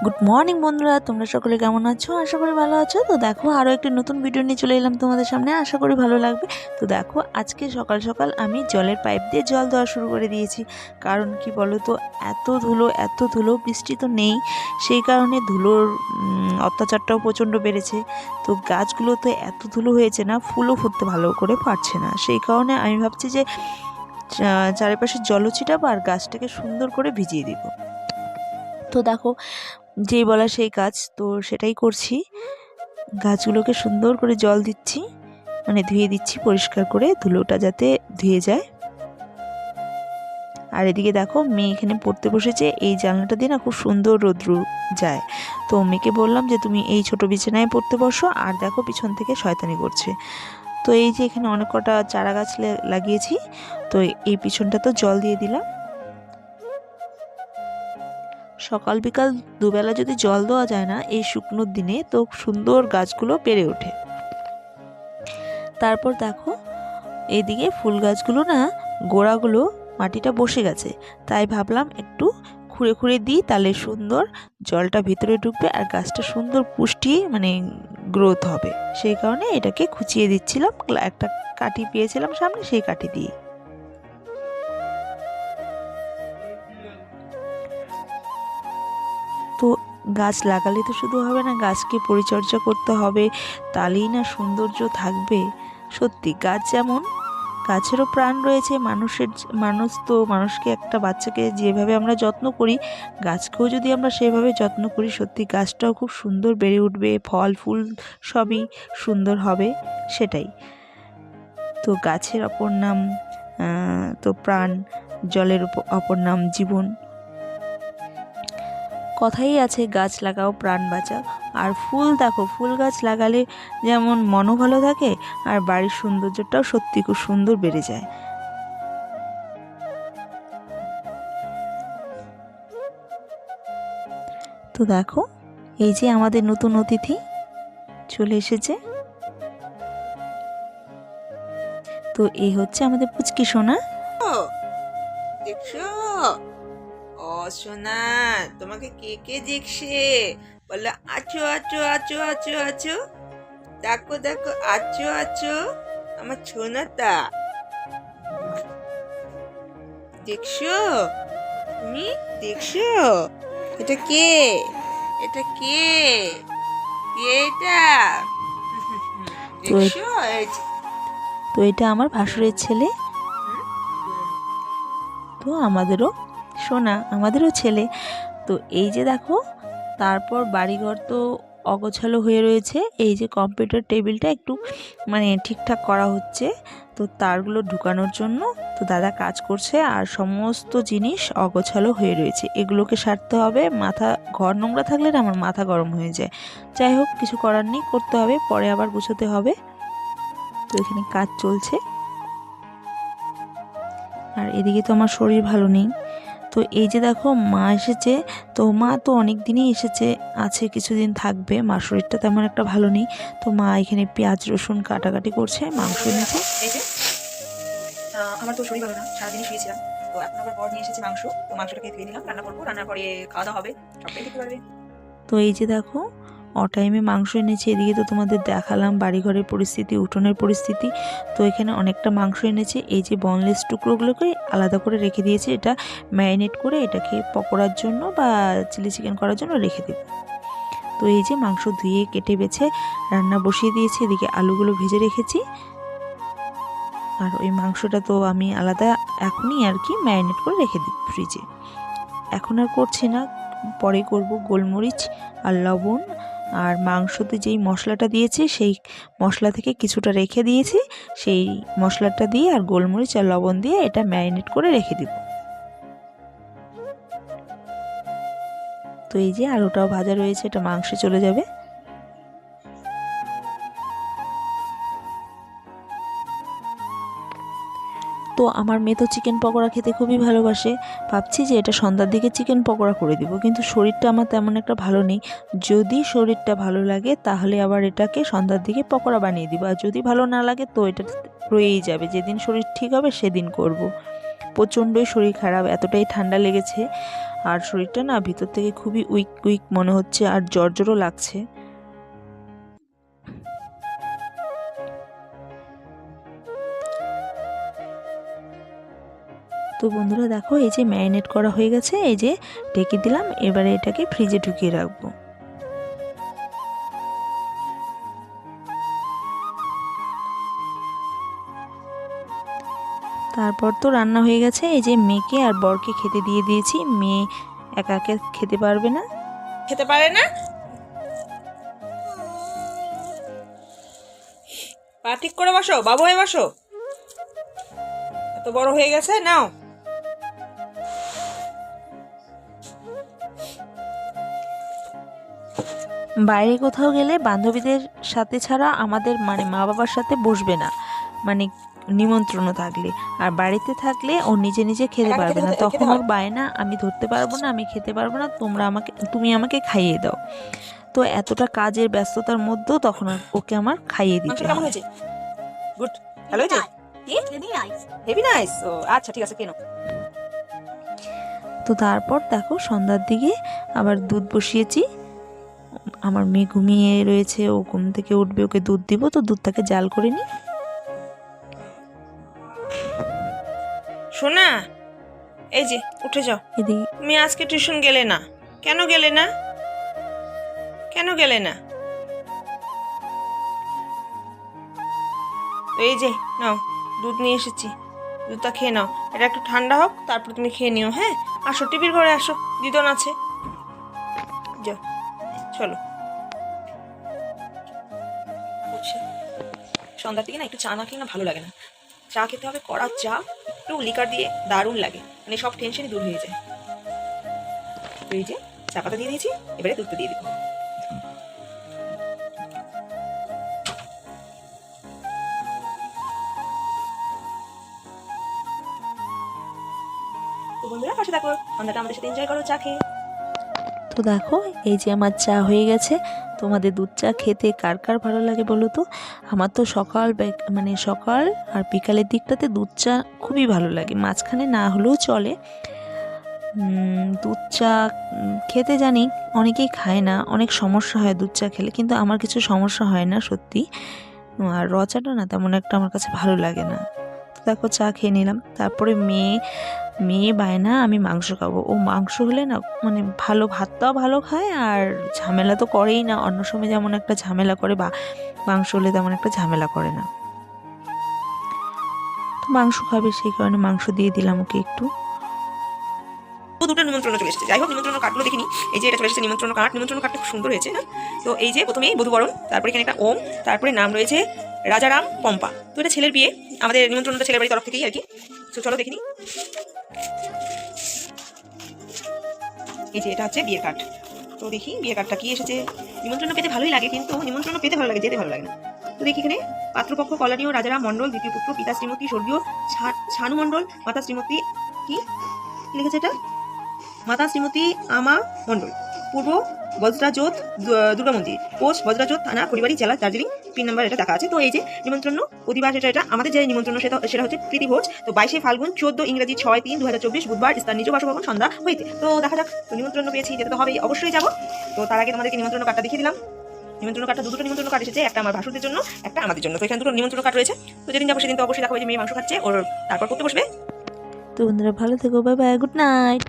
Good morning বন্ধুরা, তোমরা সকলে কেমন আছো? আশা করি ভালো আছো। তো দেখো, আরও একটি নতুন ভিডিও নিয়ে চলে এলাম তোমাদের সামনে। আশা করি ভালো লাগবে। তো দেখো, আজকে সকাল সকাল আমি জলের পাইপ দিয়ে জল দেওয়া শুরু করে দিয়েছি। কারণ কি বলো তো, এত ধুলো, বৃষ্টি তো নেই, সেই কারণে ধুলোর অত্যাচারটাও প্রচণ্ড বেড়েছে। তো গাছগুলো তো এত ধুলো হয়েছে না, ফুলও ফুটতে ভালো করে পারছে না। সেই কারণে আমি ভাবছি যে চারিপাশে জলও ছিটাবো আর গাছটাকে সুন্দর করে ভিজিয়ে দিব। তো দেখো, যেই বলা সেই কাজ, তো সেটাই করছি। গাছগুলোকে সুন্দর করে জল দিচ্ছি, মানে ধুয়ে দিচ্ছি পরিষ্কার করে, ধুলোটা যাতে ধুয়ে যায়। আর এদিকে দেখো, মেয়ে এখানে পড়তে বসেছে। এই জানলাটা দিয়ে না খুব সুন্দর রৌদ্র যায়। তো মেয়েকে বললাম যে তুমি এই ছোট বিছানায় পড়তে বসো, আর দেখো পিছন থেকে শয়তানি করছে। তো এই যে এখানে অনেক কটা চারা গাছ লাগিয়েছি, তো এই পিছনটা তো জল দিয়ে দিলাম। সকাল বিকাল দুবেলা যদি জল দেওয়া যায় না এই শুকনোর দিনে, তো সুন্দর গাছগুলো বেড়ে ওঠে। তারপর দেখো, এদিকে ফুল গাছগুলো না গোড়াগুলো মাটিটা বসে গেছে, তাই ভাবলাম একটু খুঁড়ে খুঁড়ে দিই, তাহলে সুন্দর জলটা ভিতরে ঢুকবে আর গাছটা সুন্দর পুষ্টি মানে গ্রোথ হবে। সেই কারণে এটাকে খুঁচিয়ে দিচ্ছিলাম। একটা কাঠি পেয়েছিলাম সামনে, সেই কাঠি দিয়ে। তো গাছ লাগালে তো শুধু হবে না, গাছকে পরিচর্যা করতে হবে, তাহলেই না সৌন্দর্য থাকবে। সত্যি গাছ যেমন, গাছেরও প্রাণ রয়েছে। মানুষকে, একটা বাচ্চাকে যেভাবে আমরা যত্ন করি, গাছকেও যদি আমরা সেভাবে যত্ন করি, সত্যি গাছটাও খুব সুন্দর বেড়ে উঠবে, ফল ফুল সবই সুন্দর হবে। সেটাই তো, গাছের অপর নাম তো প্রাণ, জলের অপর নাম জীবন। কথাই আছে, গাছ লাগাও প্রাণ বাঁচাও। আর ফুল দেখো, ফুল গাছ লাগালে যেমন মনও ভালো থাকে, আর বাড়ির সৌন্দর্যটাও সত্যি খুব সুন্দর বেড়ে যায়। তো দেখো, এই যে আমাদের নতুন অতিথি চলে এসেছে। তো এই হচ্ছে আমাদের পুচকি সোনা। দেখছো? ও সোনা, তোমাকে কে কে দেখছে? বলো আছো আছো আছো আছো আছো, দেখো দেখো, আছো আছো, আমার সোনাটা দেখছো? তুমি দেখছো? এটা কে? এটা কে? কে এটা? তো দেখছো? তো এটা আমার ভাসুরের ছেলে। তো আমাদেরও সোনা, আমাদেরও ছেলে। তো এই যে দেখো, তারপর বাড়িঘর তো অগোছালো হয়ে রয়েছে। এই যে কম্পিউটার টেবিলটা একটু মানে ঠিকঠাক করা হচ্ছে, তো তারগুলো ঢুকানোর জন্য। তো দাদা কাজ করছে, আর সমস্ত জিনিস অগোছালো হয়ে রয়েছে, এগুলোকে সারতে হবে। ঘর নোংরা থাকলে না আমার মাথা গরম হয়ে যায়। যাই হোক, কিছু করার নেই, করতে হবে, পরে আবার গুছোতে হবে। তো এখানে কাজ চলছে। আর এদিকে তো আমার শরীর ভালো নেই। তো এই যে দেখো, মা এসেছে। তো মা তো অনেক দিনই আছে, কিছুদিন থাকবে। মার শরীরটা তেমন একটা ভালো নেই। তো মা এখানে পেঁয়াজ রসুন কাটাকাটি করছে, মাংস এনেছে। এই যে আমার তো শরীর ভালো না, সারাদিনই শুয়েছিলাম। তো এখন আবার বর নিয়ে এসেছে মাংস, তো মাংসটাকে ধুয়ে নিলাম, রান্না করবো, রান্নার পরে খাওয়া দাওয়া হবে, সবটাই দেখতে পারবে। তো এই যে দেখো, অটাইমে মাংস এনেছে। এদিকে তো তোমাদের দেখালাম বাড়িঘরের পরিস্থিতি, উঠোনের পরিস্থিতি। তো এখানে অনেকটা মাংস এনেছে। এই যে বনলেস টুকরোগুলোকে আলাদা করে রেখে দিয়েছে, এটা ম্যারিনেট করে এটাকে পকোড়ার জন্য বা চিলি চিকেন করার জন্য রেখে দেব। তো এই যে মাংস ধুয়ে কেটে বেছে রান্না বসিয়ে দিয়েছি। এদিকে আলুগুলো ভেজে রেখেছি। আর ওই মাংসটা তো আমি আলাদা এখনই আর কি ম্যারিনেট করে রেখে দিই ফ্রিজে। এখন আর করছি না, পরে করব। গোলমরিচ আর লবণ আর মাংসতে যেই মশলাটা দিয়েছি, সেই মশলা থেকে কিছুটা রেখে দিয়েছি, সেই মশলাটা দিয়ে আর গোলমরিচ আর লবণ দিয়ে এটা ম্যারিনেট করে রেখে দিব। তো এই যে আলুটাও ভাজা রয়েছে, এটা মাংসে চলে যাবে। তো আমার মেয়ে তো চিকেন পকোড়া খেতে খুবই ভালোবাসে। ভাবছি যে এটা সন্ধ্যার দিকে চিকেন পকোড়া করে দিব, কিন্তু শরীরটা আমার তেমন একটা ভালো নেই। যদি শরীরটা ভালো লাগে তাহলে আবার এটাকে সন্ধ্যার দিকে পকোড়া বানিয়ে দিব, আর যদি ভালো না লাগে তো এটা রয়েই যাবে। যেদিন শরীর ঠিক হবে সেদিন করব। প্রচণ্ডই শরীর খারাপ, এতটাই ঠান্ডা লেগেছে। আর শরীরটা না ভিতর থেকে খুবই উইক উইক মনে হচ্ছে, আর জ্বর জ্বরও লাগছে। তো বন্ধুরা দেখো, এই যে ম্যারিনেট করা হয়ে গেছে, এই যে ঢেকে দিলাম। এবারে এটাকে ফ্রিজে ঢুকিয়ে রাখবো। তারপর তো রান্না হয়ে গেছে। এই যে মেয়েকে আর বরকে খেতে দিয়ে দিয়েছি। মেয়ে একা একা খেতে পারবে না, খেতে পারে না, পা ঠিক করে বসো, বাবু হয়ে বসো, এত বড় হয়ে গেছে, নাও। বাইরে কোথাও গেলে বান্ধবীদের সাথে ছাড়া আমাদের মানে মা বাবার সাথে বসবে না, মানে নিমন্ত্রণ থাকলে। আর বাড়িতে থাকলে ও নিজে নিজে খেতে একা পারবে না, খেতে তখন হয়। ওর বায়না আমি ধরতে পারবো না, আমি খেতে পারবো না, তুমি আমাকে খাইয়ে দাও। তো এতটা কাজের ব্যস্ততার মধ্যেও তখন ওকে আমার খাইয়ে দিতে মাংসটা কেমন হয়। হয়েছে? গুড, ভালো হয়েছে, হেভি নাইস। ও আচ্ছা, ঠিক আছে, কেন? তো তারপর দেখো সন্ধ্যার দিকে আবার দুধ বসিয়েছি। আমার মেয়ে ঘুমিয়ে রয়েছে, ও ঘুম থেকে উঠবে, ওকে দুধ দিব। তো দুধটাকে জাল করে নিই। শোনা, এই যে উঠে যাও। এদিকে তুমি আজকে টিউশন গেলে না, কেন গেলে না? কেন গেলে না? এই যে নাও, দুধ নিয়ে এসেছি, দুধটা খেয়ে নাও। এটা একটু ঠান্ডা হোক, তারপর তুমি খেয়ে নিও। হ্যাঁ, আসো, টিভির ঘরে আসো, দিদন আছে। যাও, চলো। আচ্ছা, সন্ধ্যার দিকে না একটু চা না খেলে না ভালো লাগে না। চা খেতে হবে, কড়া চা, একটু লিকার দিয়ে, দারুণ লাগে, মানে সব টেনশনই দূর হয়ে যায়। তো এই যে চা পাতা দিয়ে দিয়েছি, এবারে দুধটা দিয়ে দিব। তো বন্ধুরা পাশে থাকো, সন্ধ্যাটা আমাদের সাথে এনজয় করো চা খেয়ে। তো দেখো, এই যে আমার চা হয়ে গেছে। তোমাদের দুধ চা খেতে কার কার ভালো লাগে বলো তো? আমার তো মানে সকাল আর বিকালের দিকটাতে দুধ চা খুবই ভালো লাগে, মাঝখানে না হলেও চলে। দুধ চা খেতে জানি অনেকেই খায় না, অনেক সমস্যা হয় দুধ চা খেলে, কিন্তু আমার কিছু সমস্যা হয় না সত্যি। আর র চাটা না তেমন একটা আমার কাছে ভালো লাগে না। তো দেখো চা খেয়ে নিলাম। তারপরে মেয়ে বায়না আমি মাংস খাবো। ও মাংস হলে না মানে ভালো, ভাতটাও ভালো খায়, আর ঝামেলা তো করেই না। অন্য সময় যেমন একটা ঝামেলা করে, বা মাংস হলে তেমন একটা ঝামেলা করে না। তো মাংস খাবে, সেই কারণে মাংস দিয়ে দিলাম ওকে একটু। দুটো নিমন্ত্রণ চলে এসেছে। যাই হোক, নিমন্ত্রণ কার্ডগুলো দেখিনি। এই যে এটা চলে এসেছে নিমন্ত্রণ কার্ড। নিমন্ত্রণ কার্ডটা খুব সুন্দর হয়েছে। হ্যাঁ, তো এই যে প্রথমেই বধূবরণ, তারপরে এখানে একটা ওম, তারপরে নাম রয়েছে রাজারাম পম্পা। তো এটা ছেলের বিয়ে, আমাদের নিমন্ত্রণটা ছেলের বাড়ির তরফ থেকেই আর কি। তো চলো দেখিনি। এই যে এটা হচ্ছে বিয়ের কার্ড। তো দেখি বিয়ের কার্ডটা কি এসেছে। নিমন্ত্রণ পেতে ভালোই লাগে, কিন্তু নিমন্ত্রণ পেতে ভালো লাগে, যেতে ভালো লাগে না। তো দেখি এখানে পাত্রপক্ষ কল্যাণীয় রাজারাম মণ্ডল, দ্বিতীয় পুত্র, পিতা শ্রীমতী স্বর্গীয় ছানু মণ্ডল, মাতা শ্রীমতী কি লিখেছে এটা, মাতা শ্রীমতী আমা মণ্ডল, পূর্ব বজ্রাজোত দুর্গা মন্দির, পোস্ট বজ্রাজোত থানা, পরিবারী, জেলা দার্জিলিং, পিন নাম্বার এটা দেখা আছে। তো এই যে নিমন্ত্রণ অধিবাস, এটা আমাদের যে নিমন্ত্রণ সেটা হচ্ছে প্রীতি ভোজ। তো 22 ফাল্গুন 14 ইংরেজি 6/3/2024 বুধবার, স্থান নিজ বাসভবন, সন্ধ্যা হইতে। তো দেখা যাক, তো নিমন্ত্রণ পেয়েছি, যেতে তো হবেই, অবশ্যই যাবো। তো তার আগে তোমাদেরকে নিমন্ত্রণ কার্ডটা দেখিয়ে দিলাম। নিমন্ত্রণ কার্ডটা দুটো নিমন্ত্রণ কার্ড এসেছে, একটা আমার ভাসুরদের জন্য, একটা আমাদের জন্য। তো এখানে দুটো নিমন্ত্রণ কার্ড রয়েছে। তো যেদিন যাবো সেদিন তো অবশ্যই দেখো যে মেয়ে মাংস খাচ্ছে, ওর তারপর করতে বসবে। তো বন্ধুরা ভালো থেকো, বাই বাই, গুড নাইট।